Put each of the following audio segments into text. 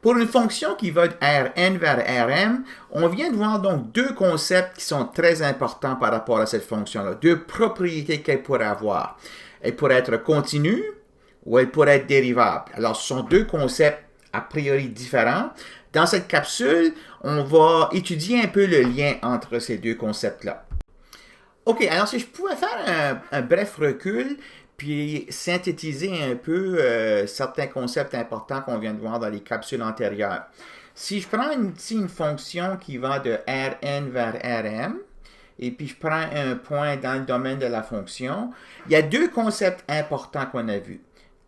Pour une fonction qui va de Rn vers Rm, on vient de voir donc deux concepts qui sont très importants par rapport à cette fonction-là, deux propriétés qu'elle pourrait avoir. Elle pourrait être continue ou elle pourrait être dérivable. Alors, ce sont deux concepts a priori différents. Dans cette capsule, on va étudier un peu le lien entre ces deux concepts-là. OK, alors si je pouvais faire un bref recul, puis synthétiser un peu certains concepts importants qu'on vient de voir dans les capsules antérieures. Si je prends ici une fonction qui va de Rn vers Rm, et puis je prends un point dans le domaine de la fonction, il y a deux concepts importants qu'on a vus.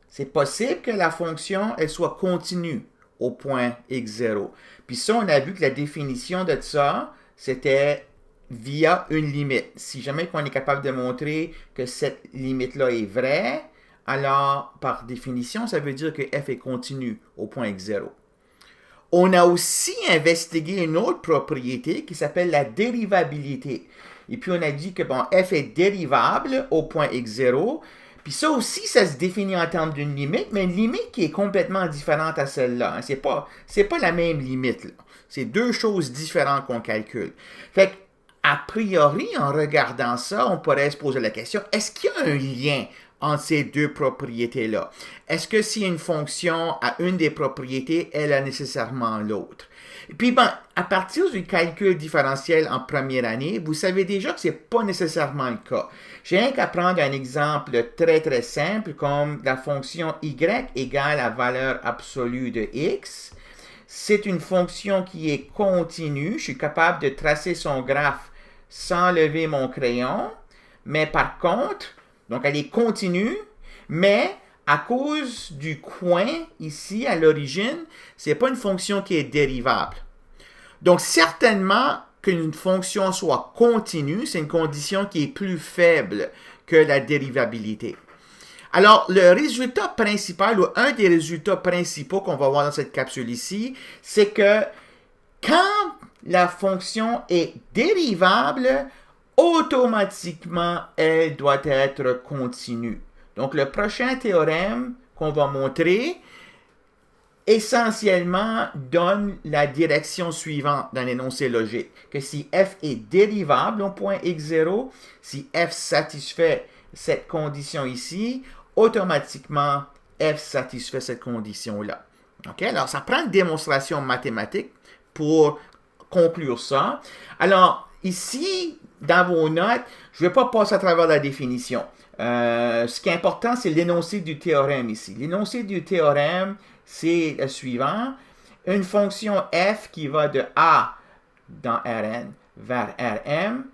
C'est possible que la fonction, elle soit continue au point x0. Puis ça, on a vu que la définition de ça, c'était via une limite. Si jamais on est capable de montrer que cette limite-là est vraie, alors, par définition, ça veut dire que f est continu au point x0. On a aussi investigué une autre propriété qui s'appelle la dérivabilité. Et puis, on a dit que bon, f est dérivable au point x0. Puis ça aussi, ça se définit en termes d'une limite, mais une limite qui est complètement différente à celle-là. C'est pas la même limite, là. C'est deux choses différentes qu'on calcule. Fait que, a priori, en regardant ça, on pourrait se poser la question, est-ce qu'il y a un lien entre ces deux propriétés-là? Est-ce que si une fonction a une des propriétés, elle a nécessairement l'autre? Et puis, bon, à partir du calcul différentiel en première année, vous savez déjà que ce n'est pas nécessairement le cas. J'ai rien qu'à prendre un exemple très très simple comme la fonction y égale la valeur absolue de x. C'est une fonction qui est continue. Je suis capable de tracer son graphe sans lever mon crayon. Mais par contre, donc elle est continue, mais à cause du coin ici à l'origine, ce n'est pas une fonction qui est dérivable. Donc certainement qu'une fonction soit continue, c'est une condition qui est plus faible que la dérivabilité. Alors, le résultat principal, ou un des résultats principaux qu'on va voir dans cette capsule ici, c'est que quand la fonction est dérivable, automatiquement, elle doit être continue. Donc, le prochain théorème qu'on va montrer, essentiellement, donne la direction suivante dans l'énoncé logique. Que si f est dérivable au point x0, si f satisfait cette condition ici, automatiquement, f satisfait cette condition-là. Okay? Alors, ça prend une démonstration mathématique pour conclure ça. Alors, ici, dans vos notes, je ne vais pas passer à travers la définition. Ce qui est important, c'est l'énoncé du théorème ici. L'énoncé du théorème, c'est le suivant. Une fonction f qui va de A dans Rn vers Rm,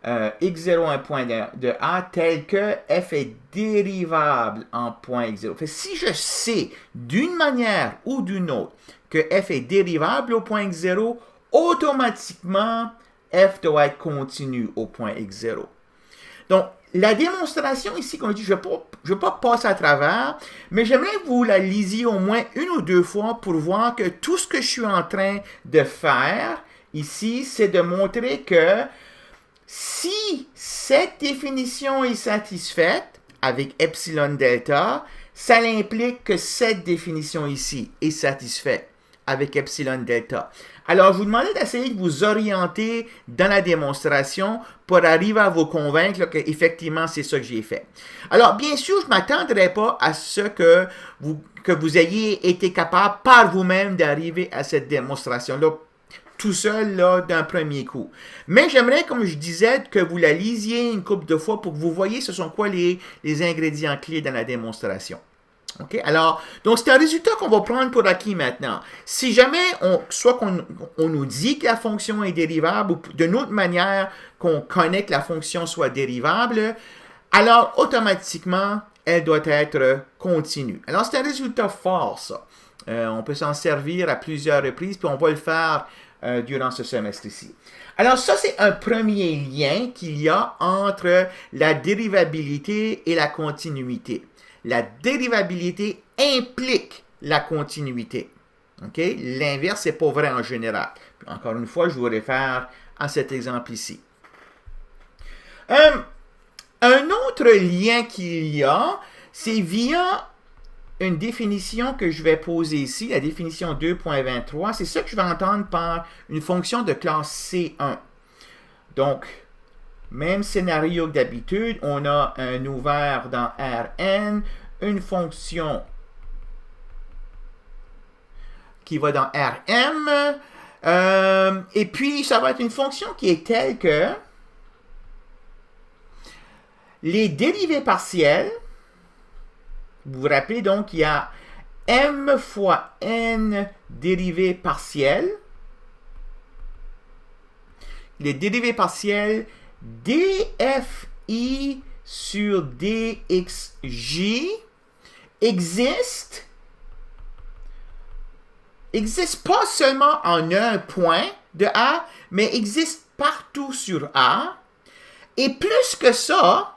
x0 un point de A, tel que f est dérivable en point x0. Fait, si je sais d'une manière ou d'une autre que f est dérivable au point x0, automatiquement, f doit être continu au point x0. Donc, la démonstration ici, comme je dis, je ne vais pas passer à travers, mais j'aimerais que vous la lisiez au moins une ou deux fois pour voir que tout ce que je suis en train de faire ici, c'est de montrer que si cette définition est satisfaite avec epsilon delta, ça implique que cette définition ici est satisfaite avec epsilon delta. Alors, je vous demandais d'essayer de vous orienter dans la démonstration pour arriver à vous convaincre qu'effectivement, c'est ça que j'ai fait. Alors, bien sûr, je ne m'attendrai pas à ce que vous ayez été capable par vous-même d'arriver à cette démonstration-là tout seul là, d'un premier coup. Mais j'aimerais, comme je disais, que vous la lisiez une couple de fois pour que vous voyez ce sont quoi les ingrédients clés dans la démonstration. OK? Alors, donc c'est un résultat qu'on va prendre pour acquis maintenant. Si jamais, soit qu'on nous dit que la fonction est dérivable, ou d'une autre manière qu'on connaît que la fonction soit dérivable, alors automatiquement, elle doit être continue. Alors, c'est un résultat fort, ça. On peut s'en servir à plusieurs reprises, puis on va le faire durant ce semestre ici. Alors, ça, c'est un premier lien qu'il y a entre la dérivabilité et la continuité. La dérivabilité implique la continuité. Okay? L'inverse, c'est pas vrai en général. Puis, encore une fois, je vous réfère à cet exemple ici. Un autre lien qu'il y a, c'est via une définition que je vais poser ici, la définition 2.23, c'est ça que je vais entendre par une fonction de classe C1. Donc, même scénario que d'habitude, on a un ouvert dans Rn, une fonction qui va dans Rm, et puis ça va être une fonction qui est telle que les dérivées partielles, vous vous rappelez donc, il y a m fois n dérivées partielles. Les dérivées partielles dfi sur dxj existent pas seulement en un point de A, mais existent partout sur A. Et plus que ça,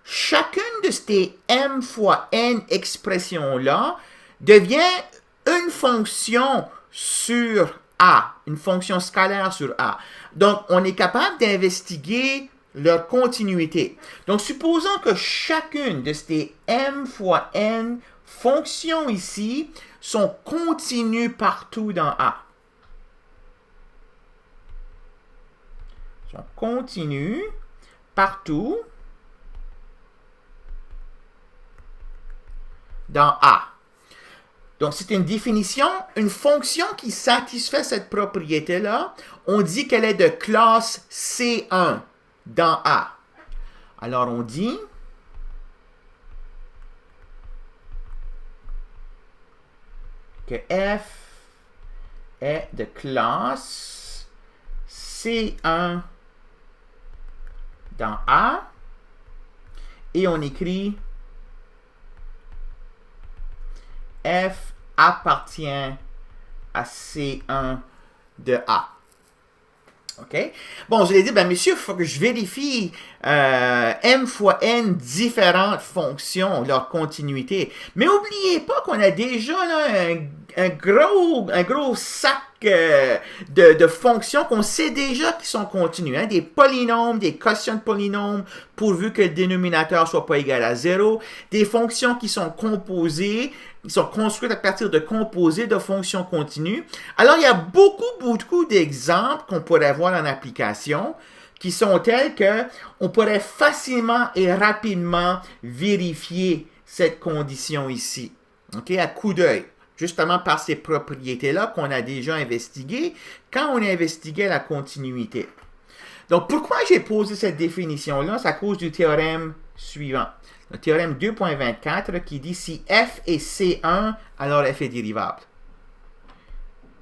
chacune de ces m fois n expressions-là devient une fonction sur A, une fonction scalaire sur A. Donc, on est capable d'investiguer leur continuité. Donc, supposons que chacune de ces m fois n fonctions ici sont continues partout dans A. Sont continues partout dans A. Donc, c'est une définition, une fonction qui satisfait cette propriété-là. On dit qu'elle est de classe C1 dans A. Alors, on dit que f est de classe C1 dans A. Et on écrit f appartient à C1 de A. OK? Bon, je l'ai dit, ben monsieur, il faut que je vérifie m fois n différentes fonctions, leur continuité. Mais n'oubliez pas qu'on a déjà là, un gros sac de fonctions qu'on sait déjà qui sont continues. Hein? Des polynômes, des quotients de polynômes, pourvu que le dénominateur soit pas égal à 0. Des fonctions qui sont composées, qui sont construites à partir de composés de fonctions continues. Alors, il y a beaucoup d'exemples qu'on pourrait voir en application qui sont tels qu'on pourrait facilement et rapidement vérifier cette condition ici, OK, à coup d'œil. Justement par ces propriétés-là qu'on a déjà investiguées quand on a investigué la continuité. Donc, pourquoi j'ai posé cette définition-là? C'est à cause du théorème suivant. Le théorème 2.24 qui dit si f est C1, alors f est dérivable.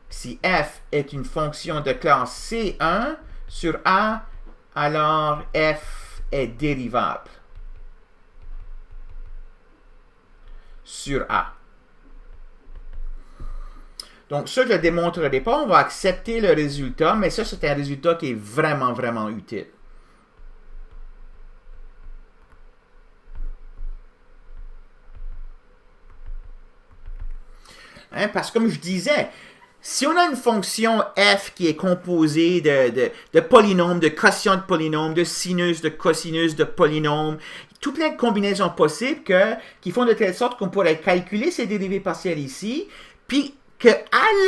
Si f est une fonction de classe C1 sur A, alors f est dérivable sur A. Donc, ça, je ne le démontrerai pas. On va accepter le résultat, mais ça, c'est un résultat qui est vraiment utile. Hein, parce que, comme je disais, si on a une fonction f qui est composée de polynômes, de quotients de polynômes, de sinus, de cosinus, de polynômes, tout plein de combinaisons possibles qui font de telle sorte qu'on pourrait calculer ces dérivées partielles ici, puis qu'à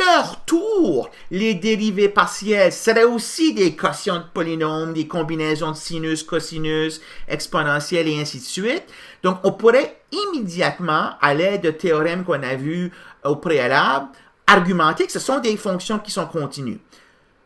leur tour, les dérivées partielles seraient aussi des quotients de polynômes, des combinaisons de sinus, cosinus, exponentielles et ainsi de suite. Donc, on pourrait immédiatement, à l'aide de théorèmes qu'on a vus au préalable, argumenter que ce sont des fonctions qui sont continues.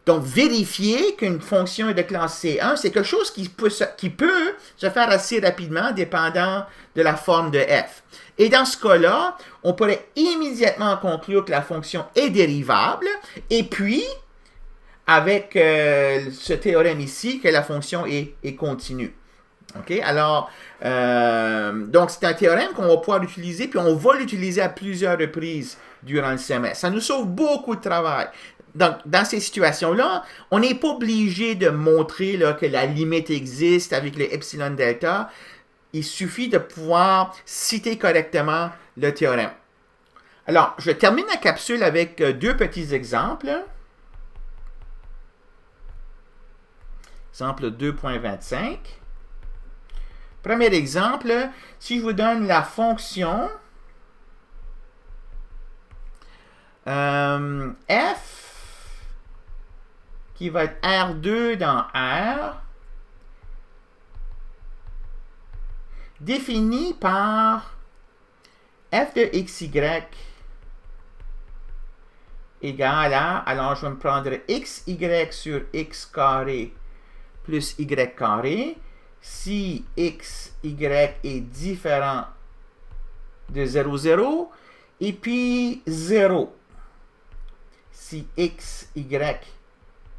Donc, vérifier qu'une fonction est de classe C1, c'est quelque chose qui peut se faire assez rapidement, dépendant de la forme de f. Et dans ce cas-là, on pourrait immédiatement conclure que la fonction est dérivable, et puis, avec ce théorème ici, que la fonction est continue. OK? Alors, donc, c'est un théorème qu'on va pouvoir utiliser, puis on va l'utiliser à plusieurs reprises durant le semestre. Ça nous sauve beaucoup de travail. Donc, dans ces situations-là, on n'est pas obligé de montrer là, que la limite existe avec le epsilon delta. Il suffit de pouvoir citer correctement le théorème. Alors, je termine la capsule avec deux petits exemples. Exemple 2.25. Premier exemple, si je vous donne la fonction f qui va être R2 dans R défini par f de xy égale à, alors je vais me prendre xy sur x carré plus y carré. Si x, y est différent de 0, 0, et puis 0. Si x, y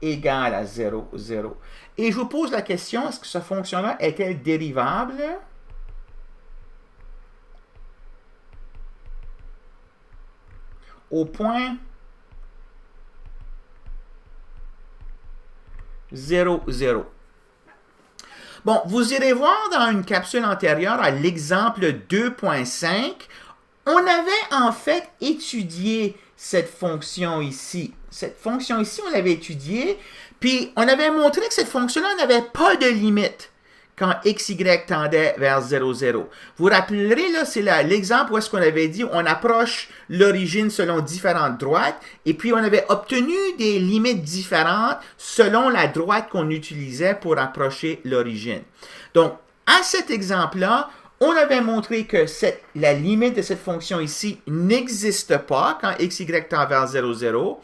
égale à 0, 0. Et je vous pose la question, est-ce que cette fonction-là est-elle dérivable? Au point 0, 0. Bon, vous irez voir dans une capsule antérieure à l'exemple 2.5, on avait en fait étudié cette fonction ici. Cette fonction ici, on l'avait étudiée, puis on avait montré que cette fonction-là n'avait pas de limite quand xy tendait vers 0, 0. Vous vous rappellerez, là, c'est l'exemple où est-ce qu'on avait dit on approche l'origine selon différentes droites, et puis on avait obtenu des limites différentes selon la droite qu'on utilisait pour approcher l'origine. Donc, à cet exemple-là, on avait montré que la limite de cette fonction ici n'existe pas quand xy tend vers 0, 0.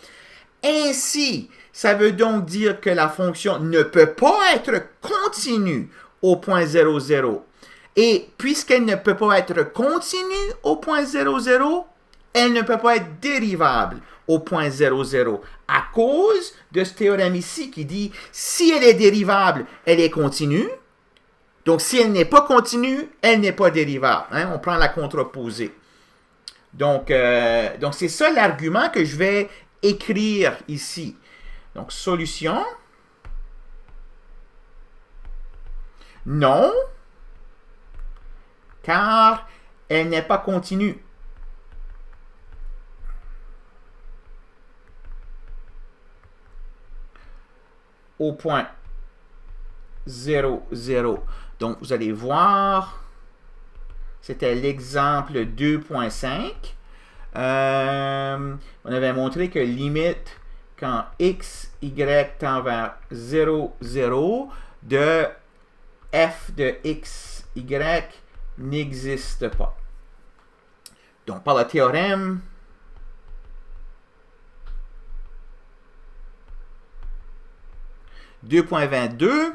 Ainsi, ça veut donc dire que la fonction ne peut pas être continue au point 0, 0. Et puisqu'elle ne peut pas être continue au point 0, 0, elle ne peut pas être dérivable au point 0, 0. À cause de ce théorème ici qui dit si elle est dérivable, elle est continue. Donc, si elle n'est pas continue, elle n'est pas dérivable. Hein? On prend la contreposée. Donc c'est ça l'argument que je vais écrire ici. Donc, solution. Non, car elle n'est pas continue. Au point 0, 0. Donc, vous allez voir, c'était l'exemple 2.5. On avait montré que limite quand x, y tend vers 0, 0 de f de x, y n'existe pas. Donc, par le théorème, « 2.22 »,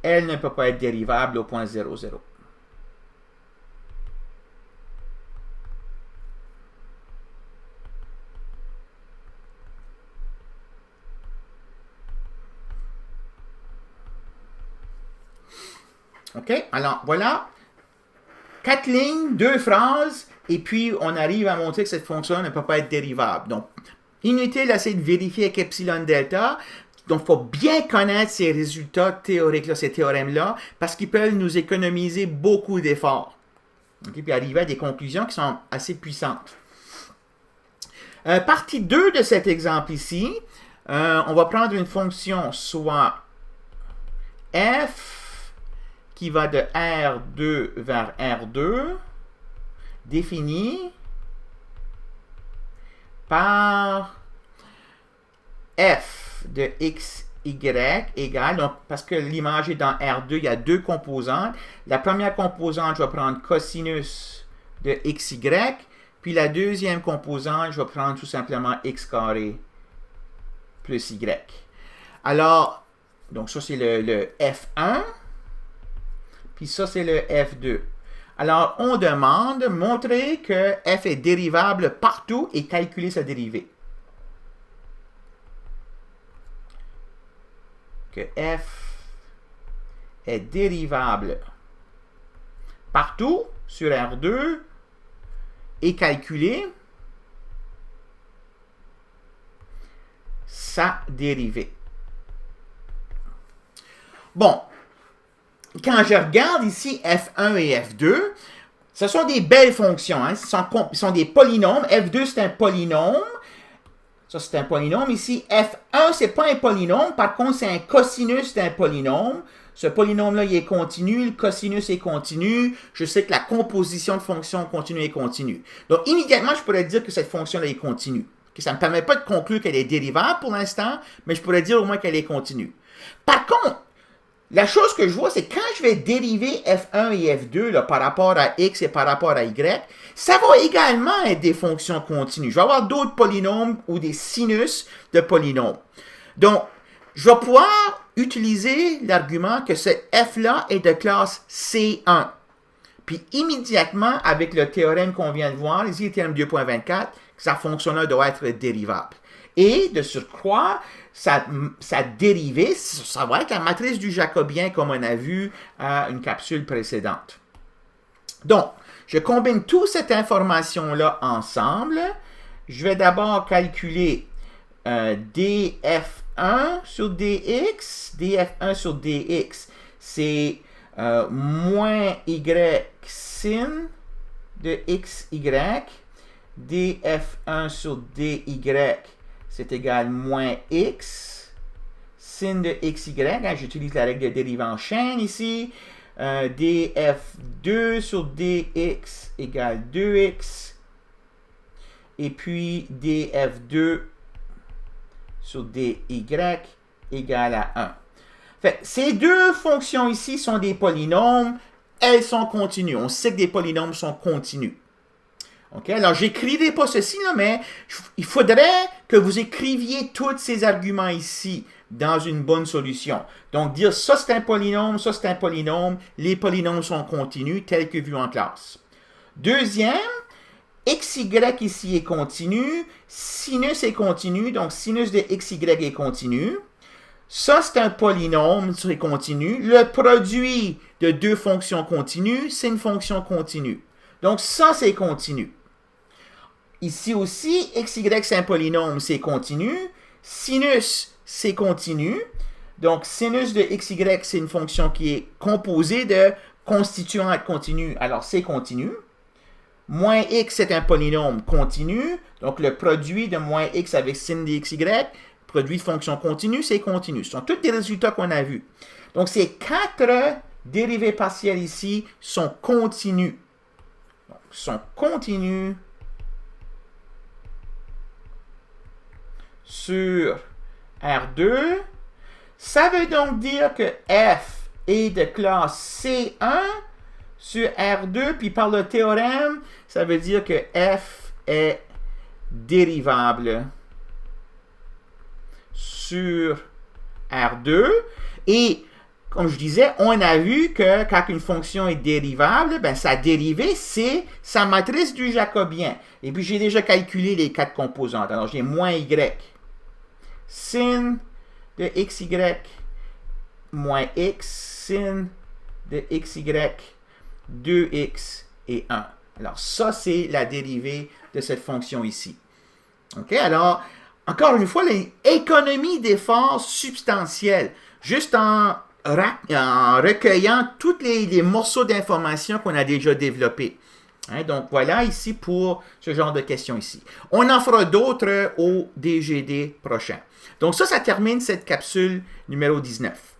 elle ne peut pas être dérivable au point 0, 0. OK? Alors, voilà. 4 lignes, 2 phrases, et puis on arrive à montrer que cette fonction ne peut pas être dérivable. Donc, inutile d'essayer de vérifier avec epsilon delta. Donc, il faut bien connaître ces résultats théoriques-là, ces théorèmes-là, parce qu'ils peuvent nous économiser beaucoup d'efforts. Okay? Puis arriver à des conclusions qui sont assez puissantes. Partie 2 de cet exemple ici, on va prendre une fonction soit f qui va de R2 vers R2, définie par f de x, y égale, donc parce que l'image est dans R2, il y a deux composantes. La première composante, je vais prendre cosinus de xy, puis la deuxième composante, je vais prendre tout simplement x carré plus y. Alors, donc ça c'est le F1, puis ça c'est le F2. Alors, on demande, montrer que f est dérivable partout et calculer sa dérivée. Que f est dérivable partout sur R2 et calculer sa dérivée. Bon, quand je regarde ici F1 et F2, ce sont des belles fonctions, hein? Ce sont des polynômes. F2, c'est un polynôme. Ça, c'est un polynôme. Ici, f1, c'est pas un polynôme. Par contre, c'est un cosinus d'un polynôme. Ce polynôme-là, il est continu. Le cosinus est continu. Je sais que la composition de fonctions continue est continue. Donc, immédiatement, je pourrais dire que cette fonction-là est continue. Ça ne me permet pas de conclure qu'elle est dérivable pour l'instant, mais je pourrais dire au moins qu'elle est continue. Par contre, la chose que je vois, c'est quand je vais dériver f1 et f2 là, par rapport à x et par rapport à y, ça va également être des fonctions continues. Je vais avoir d'autres polynômes ou des sinus de polynômes. Donc, je vais pouvoir utiliser l'argument que ce f-là est de classe C1. Puis immédiatement, avec le théorème qu'on vient de voir, ici le théorème 2.24, sa fonction-là doit être dérivable. Et de surcroît, sa dérivée, ça va être la matrice du Jacobien comme on a vu à une capsule précédente. Donc, je combine toute cette information-là ensemble. Je vais d'abord calculer df1 sur dx. df1 sur dx, c'est moins y sin de xy. df1 sur dy, c'est égal moins x sin de xy. J'utilise la règle de dérivée en chaîne ici. df2 sur dx égale 2x. Et puis df2 sur dy égale à 1. Fait, ces deux fonctions ici sont des polynômes. Elles sont continues. On sait que des polynômes sont continus. Okay? Alors, j'écrirai pas ceci, là, mais il faudrait que vous écriviez tous ces arguments ici dans une bonne solution. Donc, dire ça c'est un polynôme, ça c'est un polynôme, les polynômes sont continus, tel que vu en classe. Deuxième, xy ici est continu, sinus est continu, donc sinus de xy est continu. Ça, c'est un polynôme, c'est continu. Le produit de deux fonctions continues, c'est une fonction continue. Donc, ça, c'est continu. Ici aussi, xy, c'est un polynôme, c'est continu. Sinus, c'est continu. Donc, sinus de xy, c'est une fonction qui est composée de constituants continus. Alors, c'est continu. Moins x, c'est un polynôme continu. Donc, le produit de moins x avec sin de xy, produit de fonction continue, c'est continu. Ce sont tous des résultats qu'on a vus. Donc, ces quatre dérivées partielles ici sont continues. Donc, sont continues sur R2. Ça veut donc dire que f est de classe C1 sur R2, puis par le théorème, ça veut dire que f est dérivable sur R2. Et, comme je disais, on a vu que quand une fonction est dérivable, ben, sa dérivée, c'est sa matrice du Jacobien. Et puis, j'ai déjà calculé les quatre composantes. Alors, j'ai moins y, sin de xy, moins x, sin de xy, 2x et 1. Alors, ça, c'est la dérivée de cette fonction ici. OK? Alors, encore une fois, l'économie d'efforts substantielle, juste en recueillant tous les morceaux d'informations qu'on a déjà développés. Hein, donc, voilà ici pour ce genre de questions ici. On en fera d'autres au DGD prochain. Donc, ça termine cette capsule numéro 19.